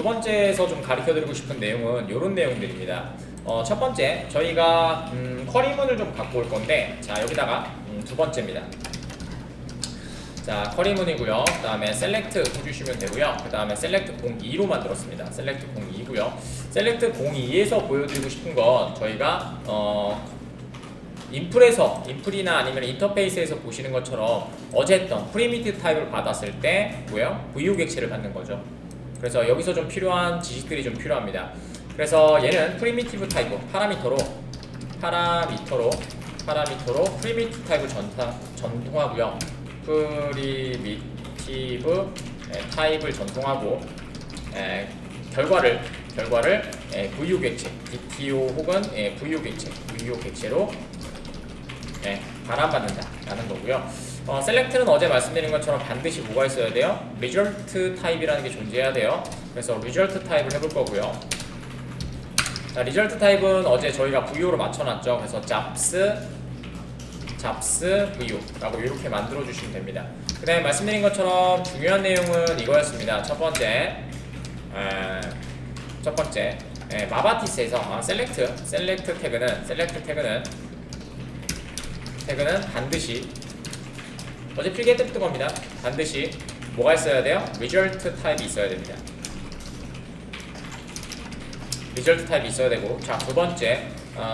두 번째에서 좀 가르쳐드리고 싶은 내용은 이런 내용들입니다. 첫 번째, 저희가 쿼리문을 좀 갖고 올 건데, 자 여기다가 두 번째입니다. 자 쿼리문이고요. 그 다음에 select 해주시면 되고요. 그 다음에 select 02로 만들었습니다. select 02고요. select 02에서 보여드리고 싶은 건 저희가 인풀이나 아니면 인터페이스에서 보시는 것처럼 어제 했던 프리미티브 타입을 받았을 때 뭐예요? VU 객체를 받는 거죠. 그래서 여기서 좀 필요한 지식들이 좀 필요합니다. 그래서 얘는 프리미티브 타입 파라미터로 프리미티브 타입을 전송하고요. 프리미티브 타입을 전송하고 결과를 VU 객체, DTO 혹은 VU 객체로 발환받는다라는 거고요. 셀렉트는 어제 말씀드린 것처럼 반드시 뭐가 있어야 돼요? 리절트 타입이라는 게 존재해야 돼요. 그래서 리절트 타입을 해볼 거고요. 자, 리절트 타입은 어제 저희가 VU로 맞춰놨죠. 그래서 잡스 VU라고 이렇게 만들어 주시면 됩니다. 그 다음에 말씀드린 것처럼 중요한 내용은 이거였습니다. 첫 번째 마바티스에서 셀렉트 태그는 반드시 어제 필기에 뜯은 겁니다. 반드시 뭐가 있어야 돼요? 리절트 타입이 있어야 됩니다. 리절트 타입이 있어야 되고, 자 두 번째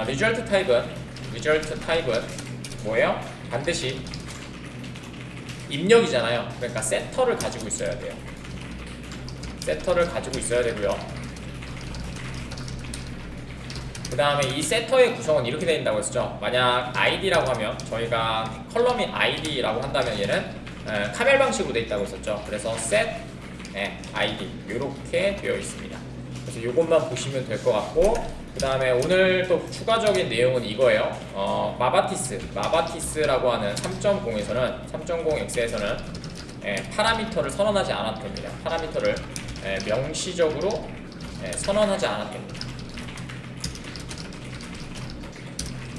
리절트 타입은 뭐예요? 반드시 입력이잖아요. 그러니까 세터를 가지고 있어야 돼요. 세터를 가지고 있어야 되고요. 그 다음에 이 세터의 구성은 이렇게 되어 있다고 했었죠. 만약 id라고 하면 저희가 컬럼이 id라고 한다면 얘는 카멜 방식으로 되어 있다고 했었죠. 그래서 set id 이렇게 되어 있습니다. 그래서 이것만 보시면 될 것 같고, 그 다음에 오늘 또 추가적인 내용은 이거예요. 마바티스라고 하는 3.0X에서는 파라미터를 선언하지 않아도 됩니다. 파라미터를 명시적으로 선언하지 않아도 됩니다.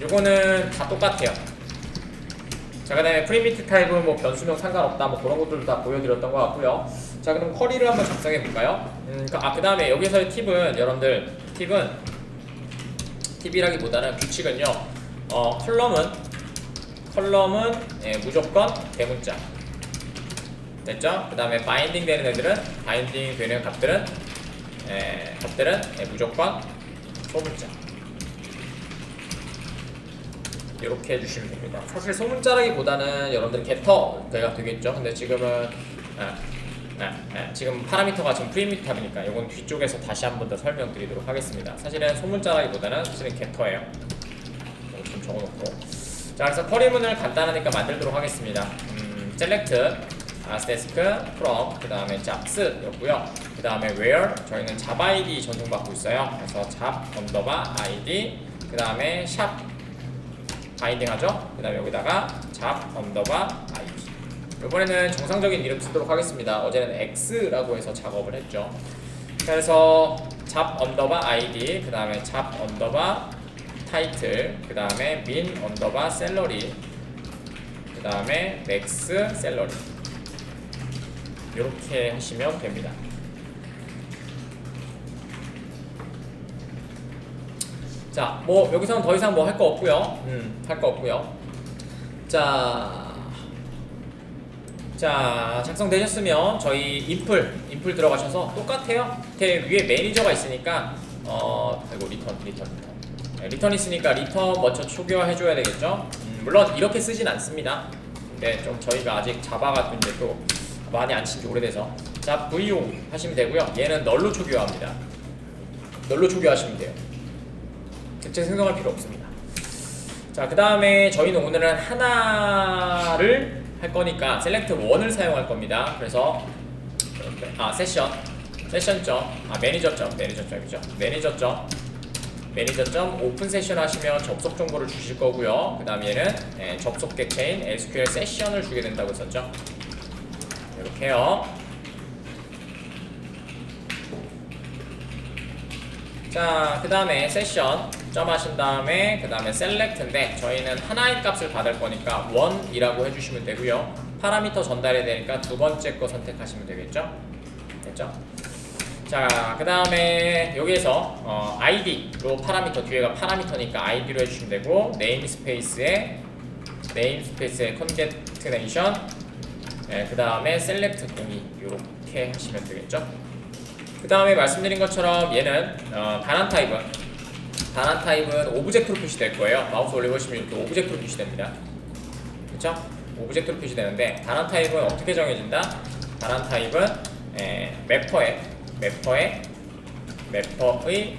요거는 다 똑같아요. 자, 그 다음에 프리미티브 타입은 뭐 변수명 상관없다, 뭐 그런 것들도 다 보여드렸던 것 같고요. 자, 그럼 쿼리를 한번 작성해 볼까요? 그 다음에 여기서의 팁은, 여러분들 팁이라기보다는 규칙은요, 컬럼은 무조건 대문자 됐죠? 그 다음에 바인딩 되는 애들은, 바인딩 되는 값들은 무조건 소문자. 이렇게 해주시면 됩니다. 사실 소문자라기보다는 여러분들 게터가 되겠죠. 근데 지금은 지금 파라미터가 지금 프리미티브 탑이니까 이건 뒤쪽에서 다시 한 번 더 설명드리도록 하겠습니다. 사실은 소문자라기보다는 사실은 게터예요. 좀 적어놓고, 자 그래서 쿼리문을 간단하니까 만들도록 하겠습니다. select asterisk from 그 다음에 잡s였고요. 그 다음에 where 저희는 잡 id 전송받고 있어요. 그래서 잡 _id 그 다음에 샵 바인딩 하죠. 그 다음에 여기다가 잡 _id. 이번에는 정상적인 이름 쓰도록 하겠습니다. 어제는 x라고 해서 작업을 했죠. 그래서 잡 _id 그 다음에 잡 title 그 다음에 min salary 그 다음에 max salary 이렇게 하시면 됩니다. 자, 뭐 여기서는 더 이상 뭐 할 거 없고요. 할 거 없고요. 자, 작성되셨으면 저희 인풀 들어가셔서 똑같아요. 밑에 위에 매니저가 있으니까 아이고 리턴 있으니까 리턴 먼저 초기화해줘야 되겠죠. 물론 이렇게 쓰진 않습니다. 근데 좀 저희가 아직 자바가 이제 또 많이 안 친지 오래돼서 자 VU 하시면 되고요. 얘는 널로 초기화합니다. 널로 초기화하시면 돼요. 객체 생성할 필요 없습니다. 자, 그 다음에 저희는 오늘은 하나를 할 거니까 select 1을 사용할 겁니다. 그래서 매니저점 오픈 세션 하시면 접속 정보를 주실 거고요. 그 다음 얘는 접속 객체인 SQL 세션을 주게 된다고 했었죠. 이렇게 해요. 자, 그 다음에 세션 점 하신 다음에 그 다음에 select인데 저희는 하나의 값을 받을 거니까 1이라고 해주시면 되고요. 파라미터 전달해야 되니까 두 번째 거 선택하시면 되겠죠? 됐죠? 자, 그 다음에 여기에서 id로 파라미터, 뒤에가 파라미터니까 id로 해주시면 되고, 네임스페이스에 concatenation, 그 다음에 select 공이 이렇게 하시면 되겠죠. 그 다음에 말씀드린 것처럼 얘는 반환 타입은 오브젝트로 표시될 거예요. 마우스 올려보시면 이렇게 오브젝트로 표시됩니다. 그쵸? 오브젝트로 표시되는데, 반환 타입은 어떻게 정해진다? 반환 타입은 매퍼의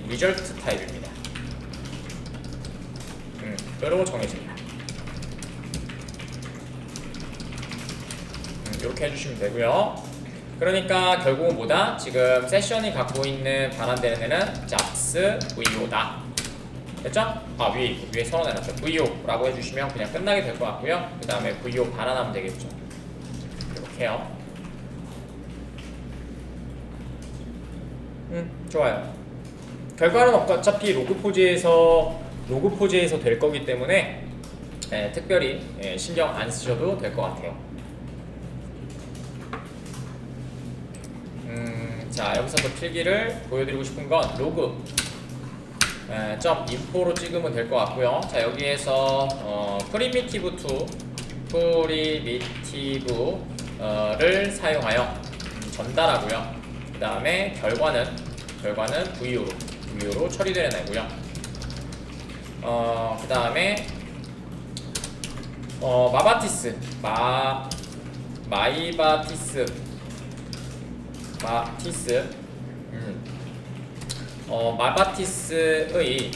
리절트 타입입니다. 으로 정해집니다. 이렇게 해주시면 되고요. 그러니까 결국은 뭐다? 지금 세션이 갖고 있는 반환되는 애는 잡스 VO다. 됐죠? 위에 선언해놨죠. VO라고 해주시면 그냥 끝나게 될 것 같고요. 그 다음에 VO 반환하면 되겠죠. 이렇게 해요. 좋아요. 결과는 어차피 로그 포즈에서 될 거기 때문에 특별히 신경 안 쓰셔도 될 것 같아요. 자, 여기서도 필기를 보여드리고 싶은 건 로그 점 info로 찍으면 될 것 같고요. 자, 여기에서 프리미티브를 사용하여 전달하고요. 그 다음에 결과는 VO로 처리되는 애고요. 그 다음에 마바티스의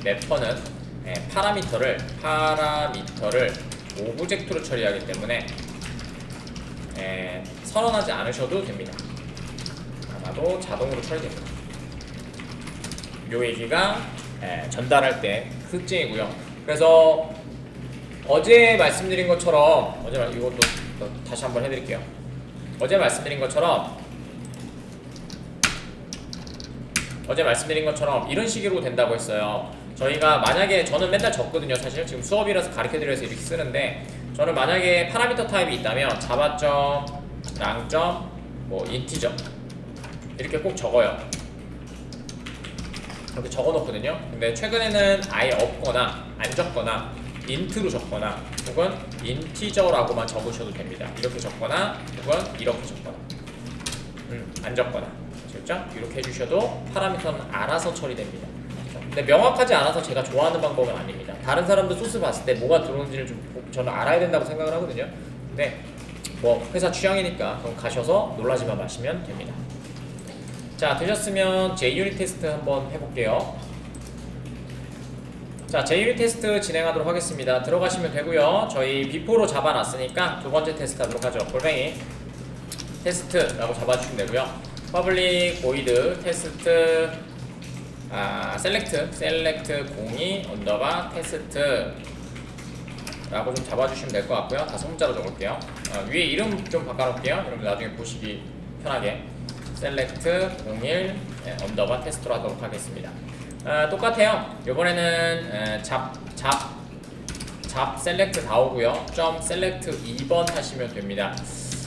매퍼는 파라미터를 오브젝트로 처리하기 때문에 선언하지 않으셔도 됩니다. 아마도 자동으로 처리됩니다. 요 얘기가 전달할 때 특징이고요. 그래서 어제 말씀드린 것처럼 이것도 다시 한번 해드릴게요. 어제 말씀드린 것처럼 이런 식으로 된다고 했어요. 저희가 만약에 저는 맨날 적거든요. 사실 지금 수업이라서 가르쳐드려서 이렇게 쓰는데, 저는 만약에 파라미터 타입이 있다면 자바점, 랑점, 인티저 이렇게 꼭 적어요. 이렇게 적어놓거든요. 근데 최근에는 아예 없거나 안 적거나 인트로 적거나 혹은 인티저라고만 적으셔도 됩니다. 이렇게 적거나 혹은 이렇게 적거나 안 적거나, 그렇죠? 이렇게 해주셔도 파라미터는 알아서 처리됩니다. 근데 명확하지 않아서 제가 좋아하는 방법은 아닙니다. 다른 사람들 소스 봤을 때 뭐가 들어오는지를 저는 알아야 된다고 생각을 하거든요. 근데 회사 취향이니까 그럼 가셔서 놀라지만 마시면 됩니다. 자, 되셨으면 JUnit 테스트 한번 해볼게요. 자, JUnit 테스트 진행하도록 하겠습니다. 들어가시면 되고요. 저희 B4로 잡아놨으니까 두 번째 테스트 하도록 하죠. 골뱅이 테스트라고 잡아주시면 되고요. public void 테스트 select 02 언더바 테스트 라고 좀 잡아주시면 될 것 같고요. 다 소문자로 적을게요. 위에 이름 좀 바꿔놓을게요. 여러분 나중에 보시기 편하게 select 01 언더바 테스트로 하도록 하겠습니다. 똑같아요. 이번에는 잡 select 다 오고요. 점 select 2번 하시면 됩니다.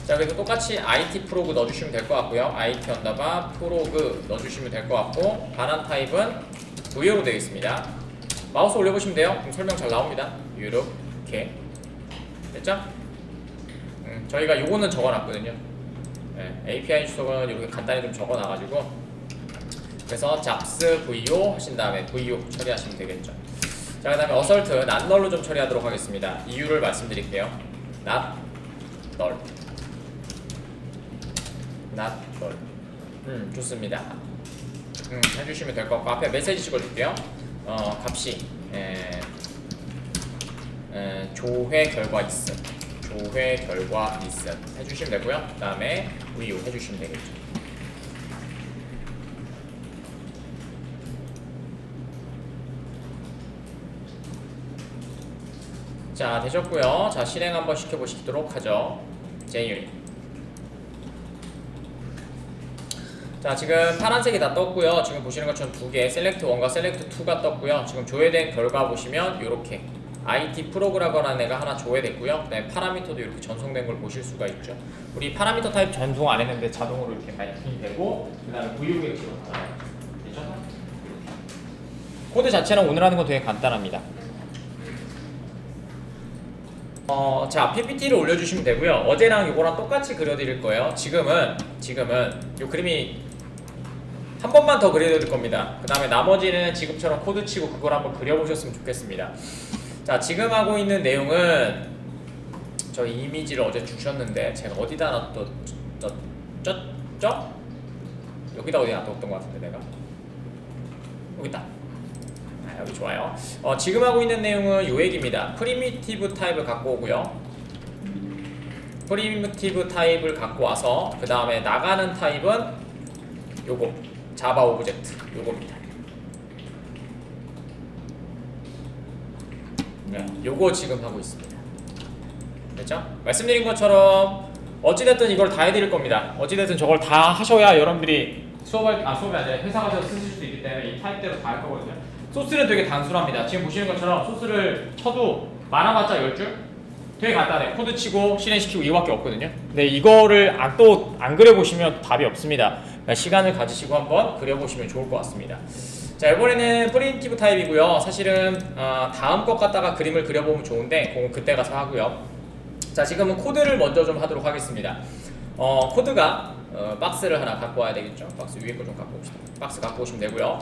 자, 그래서 똑같이 IT 프로그 넣어주시면 될 것 같고요. IT 언더바 프로그 넣어주시면 될 것 같고, 반환 타입은 VO로 되어 있습니다. 마우스 올려보시면 돼요. 그럼 설명 잘 나옵니다. 이렇게 됐죠? 저희가 요거는 적어놨거든요. API 주소는 이렇게 간단히 좀 적어놔가지고, 그래서 잡스 VO 하신 다음에 VO 처리하시면 되겠죠. 자, 그 다음에 어설트 not null로 좀 처리하도록 하겠습니다. 이유를 말씀드릴게요. not null. not null. 좋습니다. 해주시면 될 것 같고, 앞에 메시지 찍어줄게요. 값이 조회 결과 있음 해주시면 되고요. 그 다음에 VO 해주시면 되겠죠. 자, 되셨고요. 자, 실행 한번 시켜보시도록 하죠. JUnit. 자, 지금 파란색이 다 떴고요. 지금 보시는 것처럼 두 개, select 1과 select 2가 떴고요. 지금 조회된 결과 보시면 이렇게 IT 프로그라머라고 하는 애가 하나 조회됐고요. 그다음에 파라미터도 이렇게 전송된 걸 보실 수가 있죠. 우리 파라미터 타입 전송 안 했는데 자동으로 이렇게 마이킹이 되고, 그다음에 VO가 지원하잖아요. 됐죠? 코드 자체는 오늘 하는 건 되게 간단합니다. 자, PPT를 올려주시면 되고요. 어제랑 이거랑 똑같이 그려드릴 거예요. 지금은 이 그림이 한 번만 더 그려드릴 겁니다. 그 다음에 나머지는 지금처럼 코드 치고 그걸 한번 그려보셨으면 좋겠습니다. 자, 지금 하고 있는 내용은 저 이미지를 어제 주셨는데 제가 어디다 놨죠? 여기다 어디 놔뒀던 것 같은데 내가 여기 있다. 여기 좋아요. 지금 하고 있는 내용은 요 얘기입니다. 프리미티브 타입을 갖고 오고요. 프리미티브 타입을 갖고 와서 그 다음에 나가는 타입은 요거 자바 오브젝트 요겁니다. 네, 요거 지금 하고 있습니다. 됐죠? 말씀드린 것처럼 어찌됐든 이걸 다 해드릴 겁니다. 어찌됐든 저걸 다 하셔야 여러분들이 수업이 아니라 회사 가서 쓰실 수도 있기 때문에 이 타입대로 다 할 거거든요. 소스는 되게 단순합니다. 지금 보시는 것처럼 소스를 쳐도 많아봤자 10줄? 되게 간단해요. 코드 치고 실행시키고 이거밖에 없거든요. 근데 이거를 안 그려보시면 답이 없습니다. 그러니까 시간을 가지시고 한번 그려보시면 좋을 것 같습니다. 자, 이번에는 프리미티브 타입이고요. 사실은 다음 것 갖다가 그림을 그려보면 좋은데 그건 그때 가서 하고요. 자, 지금은 코드를 먼저 좀 하도록 하겠습니다. 코드가 박스를 하나 갖고 와야 되겠죠. 박스 위에 거 좀 갖고 옵시다. 박스 갖고 오시면 되고요.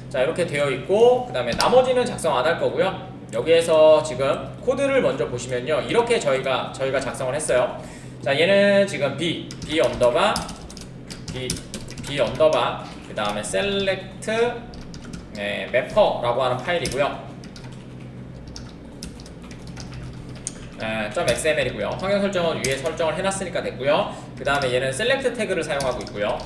자, 이렇게 되어 있고 그 다음에 나머지는 작성 안 할 거고요. 여기에서 지금 코드를 먼저 보시면요, 이렇게 저희가 작성을 했어요. 자, 얘는 지금 B 언더바 그 다음에 select mapper라고 하는 파일이고요. .xml이고요. 환경 설정은 위에 설정을 해놨으니까 됐고요. 그 다음에 얘는 select 태그를 사용하고 있고요.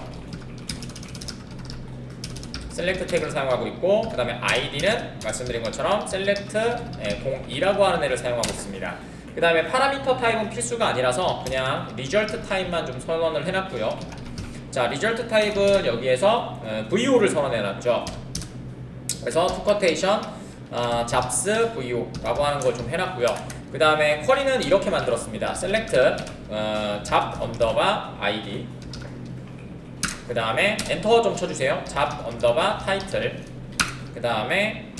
select 태그를 사용하고 있고, 그 다음에 id는 말씀드린 것처럼 select 02라고 하는 애를 사용하고 있습니다. 그 다음에 파라미터 타입은 필수가 아니라서 그냥 result 타입만 좀 선언을 해놨고요. 자, result 타입은 여기에서 vo를 선언해놨죠. 그래서 to quotation jobs vo라고 하는 걸 좀 해놨고요. 그 다음에 쿼리는 이렇게 만들었습니다. select job underbar id, 그 다음에 엔터 좀 쳐주세요. job underbar title, 그 다음에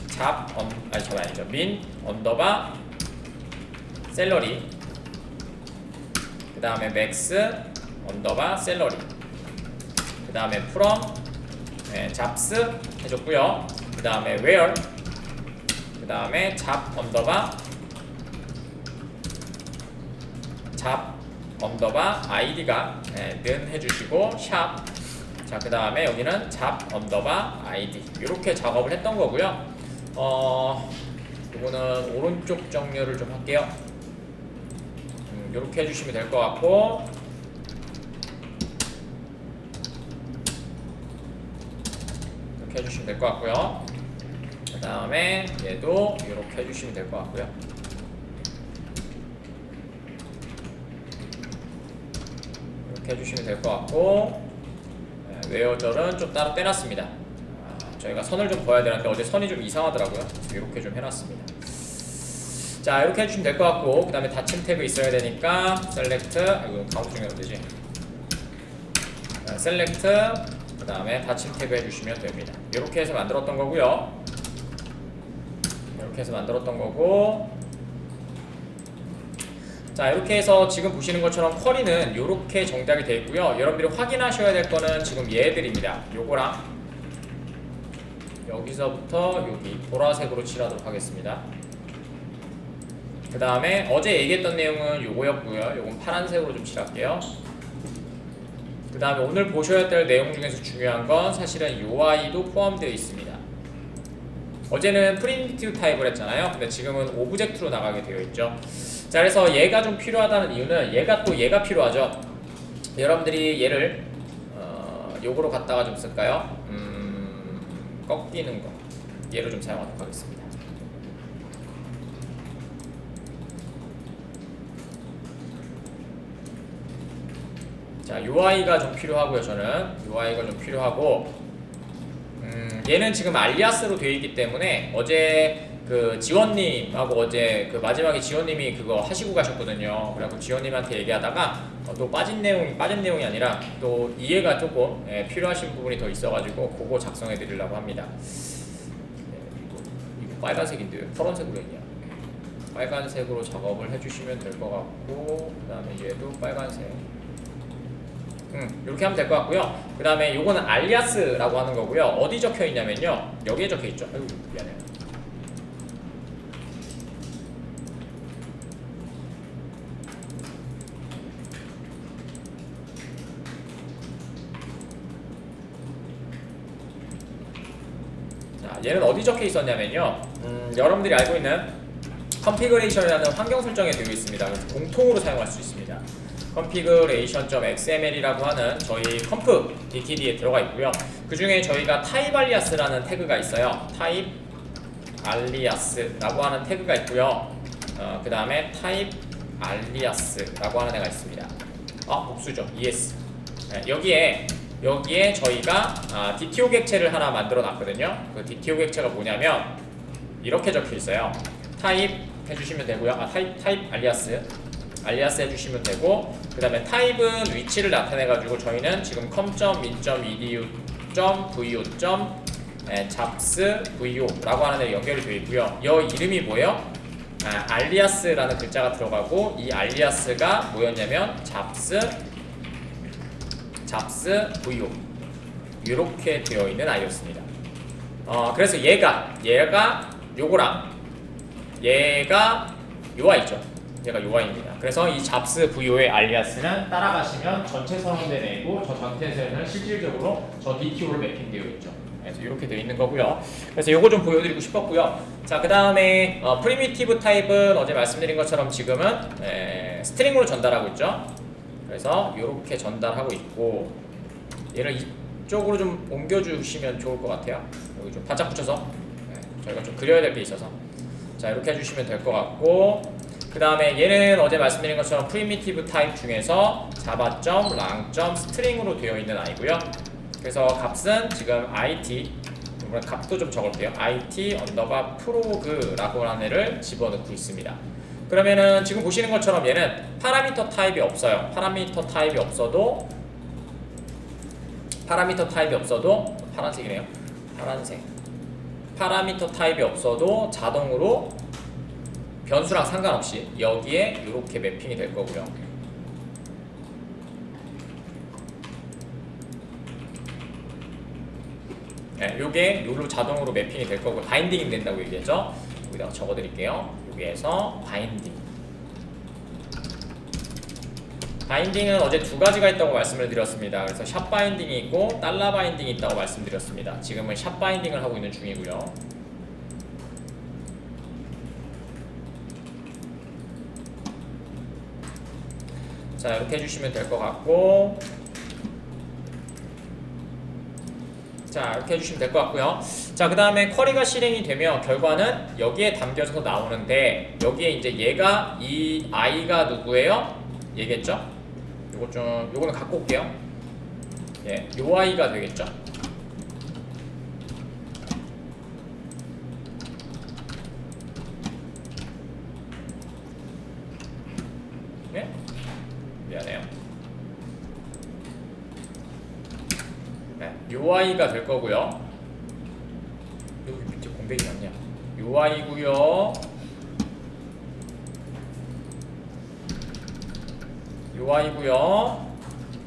min underbar salary, 그 다음에 max underbar salary, 그 다음에 from jobs 해줬고요. 그 다음에 where, 그 다음에 job underbar id가 는 해주시고 샵. 자, 그 다음에 여기는 job underbar id 이렇게 작업을 했던 거고요. 이거는 오른쪽 정렬을 좀 할게요. 이렇게 해주시면 될 것 같고, 이렇게 해주시면 될 것 같고요. 그 다음에 얘도 이렇게 해주시면 될 것 같고요. 이렇게 해주시면 될 것 같고, 웨어절은 좀 따로 떼놨습니다. 저희가 선을 좀 그어야 되는데 어제 선이 좀 이상하더라고요. 그래서 이렇게 좀 해놨습니다. 자, 이렇게 해주시면 될 것 같고, 그 다음에 닫힘 태그 있어야 되니까 select, 이거 카운트 중에 되지? select, 그 다음에 닫힘 태그 해주시면 됩니다. 이렇게 해서 만들었던 거고요. 이렇게 해서 만들었던 거고, 자, 이렇게 해서 지금 보시는 것처럼 쿼리는 이렇게 정작이 되어 있고요. 여러분들이 확인하셔야 될 거는 지금 얘들입니다. 요거랑 여기서부터 여기 보라색으로 칠하도록 하겠습니다. 그 다음에 어제 얘기했던 내용은 요거였고요. 요건 파란색으로 좀 칠할게요. 그 다음에 오늘 보셔야 될 내용 중에서 중요한 건 사실은 UI도 포함되어 있습니다. 어제는 프리미티브 타입을 했잖아요. 근데 지금은 오브젝트로 나가게 되어 있죠. 자, 그래서 얘가 좀 필요하다는 이유는 얘가 필요하죠. 여러분들이 얘를 요거로 갖다가 좀 쓸까요? 꺾이는 거, 얘를 좀 사용하도록 하겠습니다. 자, UI가 좀 필요하고요. 저는 UI가 좀 필요하고, 얘는 지금 알리아스로 되어 있기 때문에 어제 그 지원님하고 어제 그 마지막에 지원님이 그거 하시고 가셨거든요. 그래갖고 지원님한테 얘기하다가 또 빠진 내용이 아니라 또 이해가 조금 필요하신 부분이 더 있어가지고 그거 작성해 드리려고 합니다. 이거 빨간색인데요. 파란색으로 했냐? 빨간색으로 작업을 해주시면 될 것 같고, 그 다음에 얘도 빨간색. 이렇게 하면 될 것 같고요. 그 다음에 요거는 알리아스라고 하는 거고요. 어디 적혀 있냐면요, 여기에 적혀 있죠. 아이고 미안해요. 자, 얘는 어디 적혀 있었냐면요, 여러분들이 알고 있는 컨피그레이션이라는 환경 설정에 되어 있습니다. 그래서 공통으로 사용할 수 있습니다. configuration.xml이라고 하는 저희 컴프 DTD에 들어가 있고요. 그 중에 저희가 type alias라는 태그가 있어요. type alias라고 하는 태그가 있고요. 그 다음에 type alias라고 하는 애가 있습니다. 복수죠. ES. 네, 여기에 저희가 DTO 객체를 하나 만들어 놨거든요. 그 DTO 객체가 뭐냐면 이렇게 적혀 있어요. type 해주시면 되고요. type alias 해주시면 되고, 그 다음에 타입은 위치를 나타내가지고 저희는 지금 com.min.edu.vo.잡스.vo 라고 하는 데 연결이 되어 있고요. 이 이름이 뭐예요? 알리아스라는 글자가 들어가고, 이 알리아스가 뭐였냐면 잡스.vo 이렇게 되어 있는 아이였습니다. 그래서 얘가 요거랑 얘가 요 아이죠. 얘가 UI입니다. 그래서 이 잡스 VO의 알리아스는 따라가시면 전체 선언대 내고, 저 전체에서는 실질적으로 저 DTO로 매핑되어 있죠. 그래서 이렇게 되어 있는 거고요. 그래서 요거 좀 보여드리고 싶었고요. 자, 그 다음에 프리미티브 타입은 어제 말씀드린 것처럼 지금은 스트링으로 전달하고 있죠. 그래서 이렇게 전달하고 있고, 얘를 이쪽으로 좀 옮겨주시면 좋을 것 같아요. 여기 좀 바짝 붙여서 저희가 좀 그려야 될 게 있어서, 자, 이렇게 해주시면 될 것 같고, 그 다음에 얘는 어제 말씀드린 것처럼 프리미티브 타입 중에서 java.lang.string으로 되어 있는 아이고요. 그래서 값은 지금 it, 값도 좀 적을게요. it_prog라고 하는 애를 집어넣고 있습니다. 그러면은 지금 보시는 것처럼 얘는 파라미터 타입이 없어요. 파라미터 타입이 없어도 파란색이네요. 파란색. 파라미터 타입이 없어도 자동으로 변수랑 상관없이 여기에 이렇게 매핑이 될 거고요. 네, 요게 요로 자동으로 매핑이 될 거고, 바인딩이 된다고 얘기했죠. 여기다가 적어드릴게요. 여기에서 바인딩은 어제 두 가지가 있다고 말씀을 드렸습니다. 그래서 샵 바인딩이 있고 달러 바인딩이 있다고 말씀드렸습니다. 지금은 샵 바인딩을 하고 있는 중이고요. 자, 이렇게 해주시면 될 것 같고, 자, 이렇게 해주시면 될 것 같고요. 자, 그 다음에 쿼리가 실행이 되면 결과는 여기에 담겨서 나오는데, 여기에 이제 얘가, 이 i가 누구예요? 얘겠죠? 요거는 갖고 올게요. 예, 요 i가 되겠죠? 네? 미안해요. 네, UI가 될 거고요. 여기 밑에 공백이 맞냐? UI고요.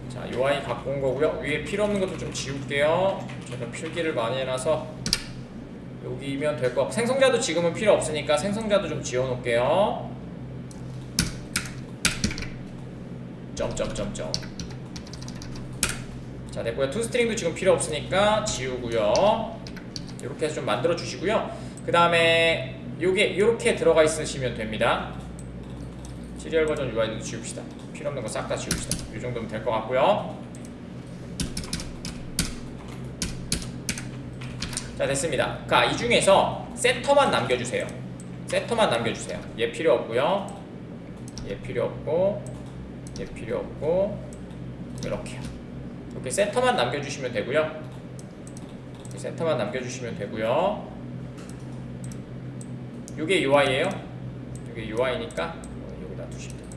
자, UI 갖고 온 거고요. 위에 필요 없는 것도 좀 지울게요. 저는 필기를 많이 해놔서 여기면 될 거. 생성자도 지금은 필요 없으니까 생성자도 좀 지워 놓을게요. 점점점점. 자, 됐고요. 투스트링도 지금 필요 없으니까 지우고요. 이렇게 해서 좀 만들어 주시고요. 그 다음에 요게 이렇게 들어가 있으시면 됩니다. 시리얼 버전 UI도 지웁시다. 필요 없는 거 싹 다 지웁시다. 이 정도면 될 것 같고요. 자, 됐습니다. 자, 이 중에서 세터만 남겨주세요. 얘 필요 없고요. 얘 필요 없고, 얘 필요 없고, 이렇게요. 이렇게 세터만 남겨주시면 되고요. 이게 UI예요. 이게 UI니까 여기다 두시면 돼요.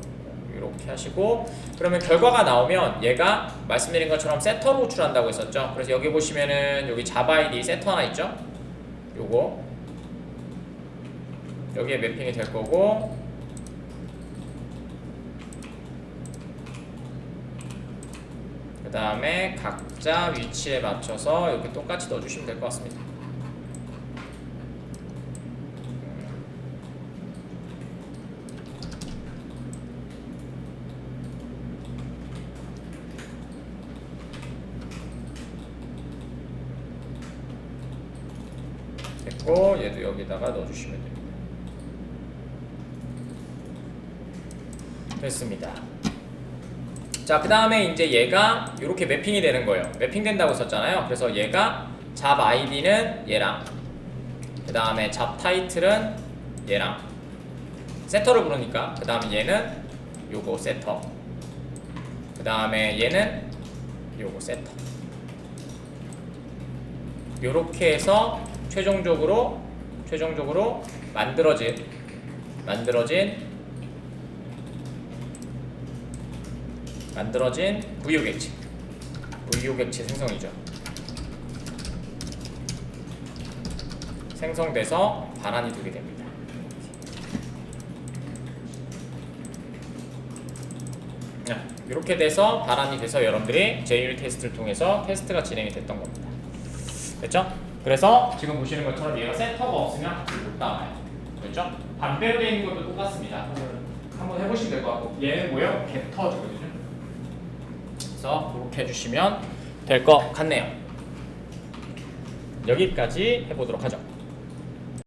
이렇게 하시고 그러면 결과가 나오면 얘가 말씀드린 것처럼 세터로 호출한다고 했었죠. 그래서 여기 보시면은 여기 자바 ID 세터 하나 있죠. 요거 여기에 매핑이 될 거고 그 다음에 각자 위치에 맞춰서 이렇게 똑같이 넣어주시면 될 것 같습니다. 됐고 얘도 여기다가 넣어주시면 됩니다. 됐습니다. 자, 그 다음에 이제 얘가 이렇게 매핑이 되는 거예요. 매핑된다고 했었잖아요. 그래서 얘가 잡 아이디는 얘랑 그 다음에 잡 타이틀은 얘랑 세터를 부르니까 그 다음에 얘는 요거 세터 그 다음에 얘는 요거 세터 요렇게 해서 최종적으로 만들어진 VU 객체 생성이죠. 생성돼서 반환이 되게 됩니다. 이렇게 돼서 반환이 돼서 여러분들이 JUnit 테스트를 통해서 테스트가 진행이 됐던 겁니다. 됐죠? 그래서 지금 보시는 것처럼 얘가 세터가 없으면 값을 못 담아요. 그렇죠? 반대로 되어 있는 것도 똑같습니다. 한번 해보시면 될 것 같고 얘는 뭐예요? 게터거든요. 그래서 그렇게 해주시면 될 것 같네요. 여기까지 해보도록 하죠.